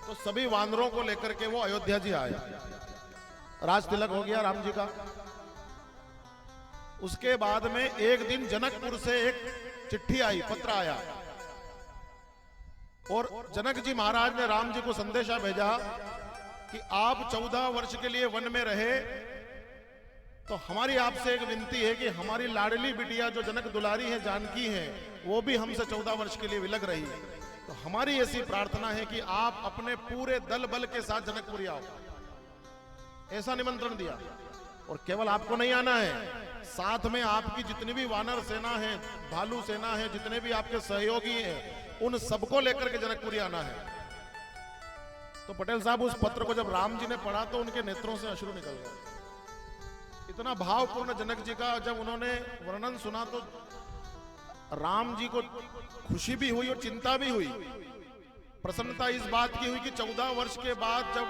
तो सभी वानरों को लेकर के वो अयोध्या जी आए। राज तिलक हो गया राम जी का। उसके बाद में एक दिन जनकपुर से एक चिट्ठी आई, पत्र आया, और जनक जी महाराज ने राम जी को संदेशा भेजा कि आप 14 वर्ष के लिए वन में रहे, तो हमारी आपसे एक विनती है कि हमारी लाडली बिटिया जो जनक दुलारी है, जानकी है, वो भी हमसे 14 वर्ष के लिए विलग रही है। तो हमारी ऐसी प्रार्थना है कि आप अपने पूरे दल बल के साथ जनकपुरी आओ। ऐसा निमंत्रण दिया। और केवल आपको नहीं आना है, साथ में आपकी जितनी भी वानर सेना है, भालू सेना है, जितने भी आपके सहयोगी हैं, उन सबको लेकर के जनकपुरी आना है। तो पटेल साहब उस पत्र को जब राम जी ने पढ़ा तो उनके नेत्रों से अश्रु निकल गए। इतना भावपूर्ण जनक जी का जब उन्होंने वर्णन सुना तो राम जी को खुशी भी हुई और चिंता भी हुई। प्रसन्नता इस बात की हुई कि 14 वर्ष के बाद जब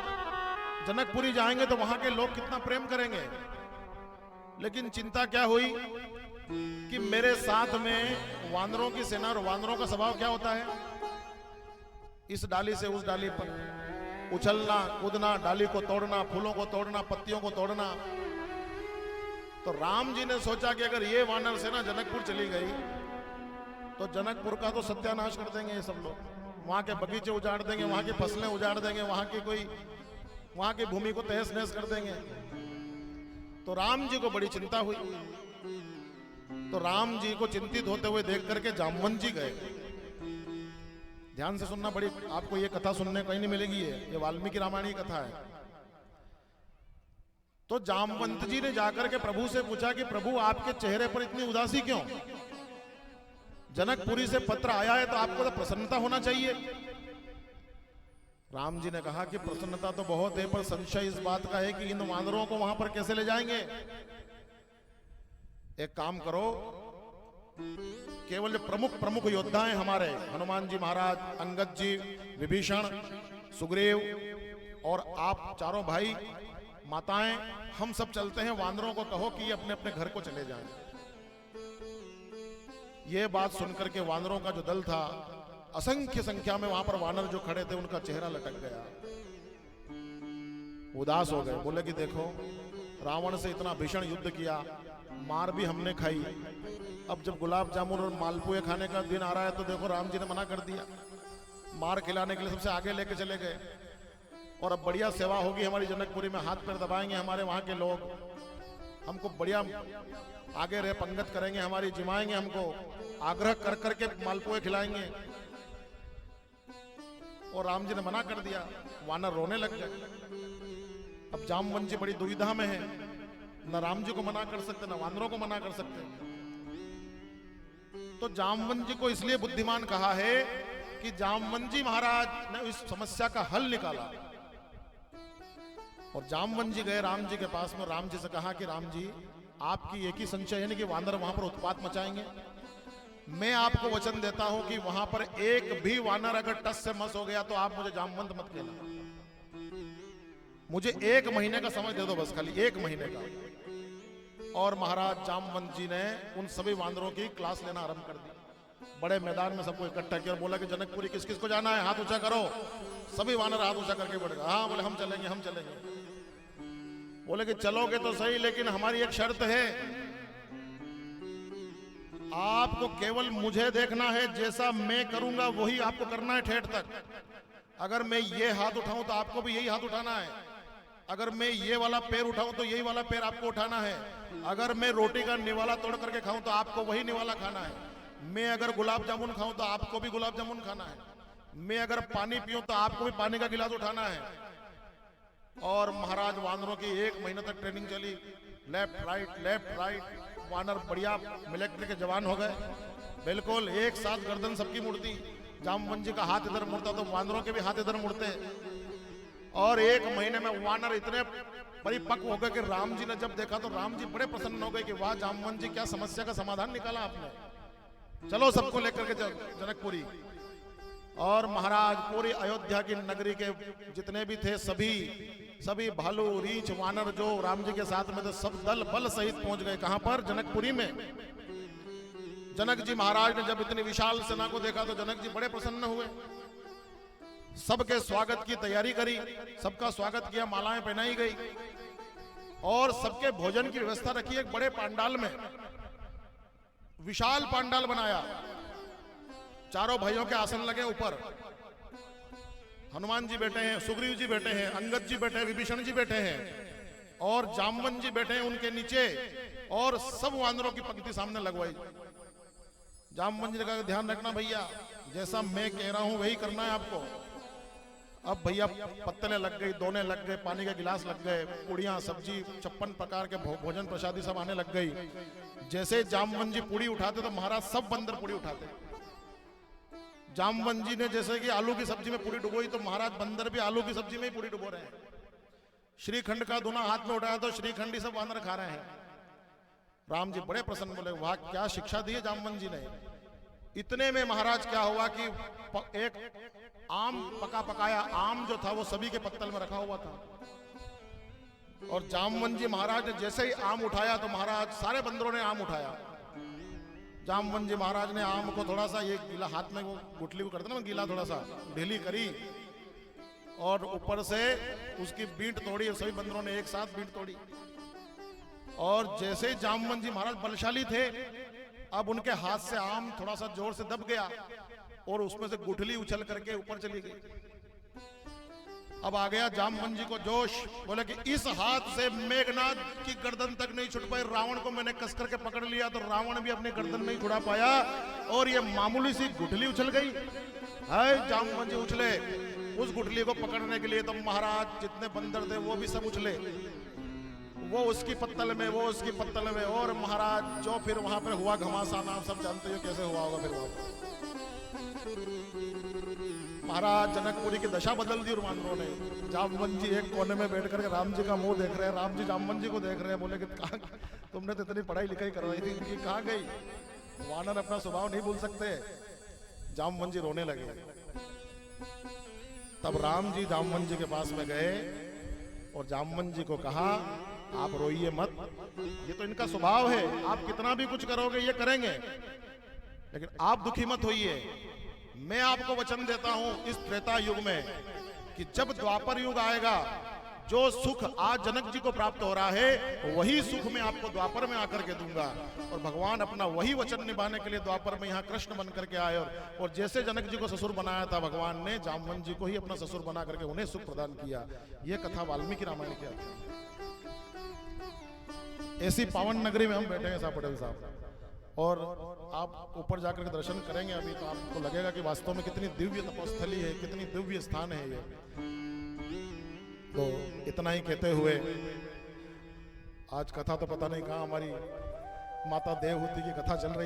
जनकपुरी जाएंगे तो वहां के लोग कितना प्रेम करेंगे। लेकिन चिंता क्या हुई कि मेरे साथ में वानरों की सेना, और वानरों का स्वभाव क्या होता है, इस डाली से उस डाली पर उछलना कूदना, डाली को तोड़ना, फूलों को तोड़ना, पत्तियों को तोड़ना। तो राम जी ने सोचा कि अगर ये वानर सेना जनकपुर चली गई तो जनकपुर का तो सत्यानाश कर देंगे ये सब लोग। वहां के बगीचे उजाड़ देंगे, वहां की फसलें उजाड़ देंगे, वहां की भूमि को तहस नहस कर देंगे। तो राम जी को बड़ी चिंता हुई। तो राम जी को चिंतित होते हुए देख करके जामवंत जी गए। ध्यान से सुनना, बड़ी आपको ये कथा सुनने कहीं नहीं मिलेगी। ये वाल्मीकि रामायण की कथा है। तो जामवंत जी ने जाकर के प्रभु से पूछा कि प्रभु आपके चेहरे पर इतनी उदासी क्यों? जनकपुरी से पत्र आया है तो आपको तो प्रसन्नता होना चाहिए। राम जी ने कहा कि प्रसन्नता तो बहुत है, पर संशय इस बात का है कि इन वानरों को वहां पर कैसे ले जाएंगे। एक काम करो, केवल प्रमुख प्रमुख योद्धा हैं हमारे, हनुमान जी महाराज, अंगद जी, विभीषण, सुग्रीव और आप चारों भाई माताएं, हम सब चलते हैं। वानरों को कहो कि ये अपने अपने घर को चले जाएं। ये बात सुनकर के वानरों का जो दल था, असंख्य संख्या में वहां पर वानर जो खड़े थे, उनका चेहरा लटक गया, उदास हो गए। बोले कि देखो, रावण से इतना भीषण युद्ध किया, मार भी हमने खाई, अब जब गुलाब जामुन और मालपुए खाने का दिन आ रहा है तो देखो राम जी ने मना कर दिया। मार खिलाने के लिए सबसे आगे लेके चले गए। और अब बढ़िया सेवा होगी हमारी जनकपुरी में, हाथ पैर दबाएंगे हमारे वहां के लोग, हमको बढ़िया आगे रहे पंगत करेंगे, हमारी जिमाएंगे, हमको आग्रह कर करके मालपुए खिलाएंगे। और राम जी ने मना कर दिया। वानर रोने लग गए। अब जामवंत जी बड़ी दुविधा में है, न राम जी को मना कर सकते, न वानरों को मना कर सकते। तो जामवंत जी को इसलिए बुद्धिमान कहा है कि जामवंत जी महाराज ने इस समस्या का हल निकाला। और जामवंत जी गए राम जी के पास में, राम जी से कहा कि राम जी, आपकी एक ही संशय है कि वानर वहां पर उत्पात मचाएंगे। मैं आपको वचन देता हूं कि वहां पर एक भी वानर अगर टस से मस हो गया तो आप मुझे जामवंत मत कहना। मुझे 1 महीने का समय दे दो, बस खाली 1 महीने का। और महाराज जामवंत जी ने उन सभी वानरों की क्लास लेना आरंभ कर दी। बड़े मैदान में सबको इकट्ठा किया और बोला कि जनकपुरी किस किस को जाना है, हाथ ऊंचा करो। सभी वानर हाथ ऊंचा करके बढ़ गए। हाँ, बोले हम चलेंगे, हम चलेंगे। बोले कि चलोगे तो सही, लेकिन हमारी एक शर्त है, आपको केवल मुझे देखना है, जैसा मैं करूंगा वही आपको करना है ठेठ तक। अगर मैं ये हाथ उठाऊं तो आपको भी यही हाथ उठाना है। अगर मैं ये वाला पैर उठाऊं तो यही वाला पैर आपको उठाना है। अगर मैं रोटी का निवाला तोड़ करके खाऊं तो आपको वही निवाला खाना है। मैं अगर गुलाब जामुन खाऊं तो आपको भी गुलाब जामुन खाना है। मैं अगर पानी पीऊं तो आपको भी पानी का गिलास उठाना है। और महाराज वानरों की 1 महीने तक ट्रेनिंग चली, लेफ्ट राइट। वानर बढ़िया मिलिट्री के जवान हो गए। बिल्कुल एक साथ गर्दन सबकी मुड़ती। जामवंत जी का हाथ इधर मुड़ता तो वानरों के भी हाथ इधर मुड़ते। और 1 महीने में वानर इतने परिपक्व हो गए कि राम जी ने जब देखा तो राम जी बड़े प्रसन्न हो गए कि वाह जामवंत जी, क्या समस्या का समाधान निकाला आपने। चलो सबको लेकर के जनकपुरी। और महाराज पूरी अयोध्या की नगरी के जितने भी थे, सभी भालू, रीछ, वानर जो राम जी के साथ में थे, सब दल बल सहित पहुंच गए। कहां पर? जनकपुरी में। जनक जी महाराज ने जब इतनी विशाल सेना को देखा तो जनक जी बड़े प्रसन्न हुए। सबके स्वागत की तैयारी करी, सबका स्वागत किया, मालाएं पहनाई गई और सबके भोजन की व्यवस्था रखी। एक बड़े पांडाल में, विशाल पांडाल बनाया, चारों भाइयों के आसन लगे ऊपर, हनुमान जी बैठे हैं, सुग्रीव जी बैठे हैं, अंगद जी बैठे हैं, विभीषण जी बैठे हैं और जामवंत जी बैठे हैं उनके नीचे, और सब वानरों की पंक्ति सामने लगवाई। जामवंत जी ने कहा ध्यान रखना भैया, जैसा मैं कह रहा हूं वही करना है आपको। अब भैया पत्तले लग गई, दोने लग गए, पानी के गिलास लग गए, पूड़ियां, सब्जी, 56 प्रकार के भोजन प्रसादी सब आने लग गई। जैसे जामवंत जी पूड़ी उठाते तो महाराज सब बंदर पूड़ी उठाते। जामवंत जी ने जैसे कि आलू की सब्जी में पूड़ी डुबोई तो महाराज बंदर भी आलू की सब्जी में ही पूड़ी डुबो रहे हैं। श्रीखंड का दोना हाथ में उठाया तो श्रीखंड ही सब वानर खा रहे हैं। राम जी बड़े प्रसन्न, बोले वाह क्या शिक्षा दी है जामवंत जी ने। इतने में महाराज क्या हुआ कि एक आम पकाया आम जो था वो सभी के पत्तल में रखा हुआ था, और जामवंत जी महाराज ने जैसे ही आम उठाया तो महाराज सारे बंदरों ने आम उठाया। जामवंत जी महाराज ने आम को थोड़ा सा, ये गीला हाथ में वो गुठली को करते ना गीला, थोड़ा सा ढीली करी और ऊपर से उसकी बींट तोड़ी, सभी बंदरों ने एक साथ बींट तोड़ी। और जैसे ही जामवंत जी महाराज बलशाली थे, अब उनके हाथ से आम थोड़ा सा जोर से दब गया और उसमें से गुठली उछल करके ऊपर चली गई। अब आ गया जामवंत जी को जोश, बोले कि इस हाथ से मेघनाद की गर्दन तक नहीं छुट पाई, रावण को मैंने कस करके पकड़ लिया तो रावण भी अपनी गर्दन नहीं छुड़ा पाया, और ये मामूली सी गुठली उछल गई। हाय जामवंत जी उछले उस गुठली को पकड़ने के लिए, तो महाराज जितने बंदर थे वो भी सब उछले, वो उसकी पत्तल में, वो उसकी पत्तल में, और महाराज जो फिर वहां पर हुआ घमासान, आप सब जानते हो कैसे हुआ होगा। फिर महाराज जनकपुरी की दशा बदल दी वानरों ने। जामवंत जी एक कोने में बैठ करके राम जी का मुंह देख रहे हैं, राम जी जामवंत जी को देख रहे हैं, बोले कि कहाँ तुमने तो इतनी पढ़ाई लिखाई करवाई थी, इनकी कहाँ गई। वानर अपना स्वभाव नहीं भूल सकते। जामवंत जी रोने लगे। तब राम जी जामवंत जी के पास में गए और जामवंत जी को कहा आप रोइए मत, ये तो इनका स्वभाव है, आप कितना भी कुछ करोगे ये करेंगे, लेकिन आप दुखी मत होइए। मैं आपको वचन देता हूं इस त्रेता युग में कि जब द्वापर युग आएगा, जो सुख आज जनक जी को प्राप्त हो रहा है वही सुख मैं आपको द्वापर में आकर के दूंगा। और भगवान अपना वही वचन निभाने के लिए द्वापर में यहाँ कृष्ण बन करके आए, और जैसे जनक जी को ससुर बनाया था भगवान ने, जामवंत जी को ही अपना ससुर बना करके उन्हें सुख प्रदान किया। यह कथा वाल्मीकि रामायण की है। ऐसी पावन नगरी में हम बैठे हैं साहब पटेल साहब, और आप ऊपर जाकर के दर्शन करेंगे अभी तो आपको लगेगा कि वास्तव में कितनी दिव्य तपोस्थली है, कितनी दिव्य स्थान है ये। तो इतना ही कहते हुए आज कथा तो पता नहीं कहाँ हमारी माता देवहूति की कथा चल रही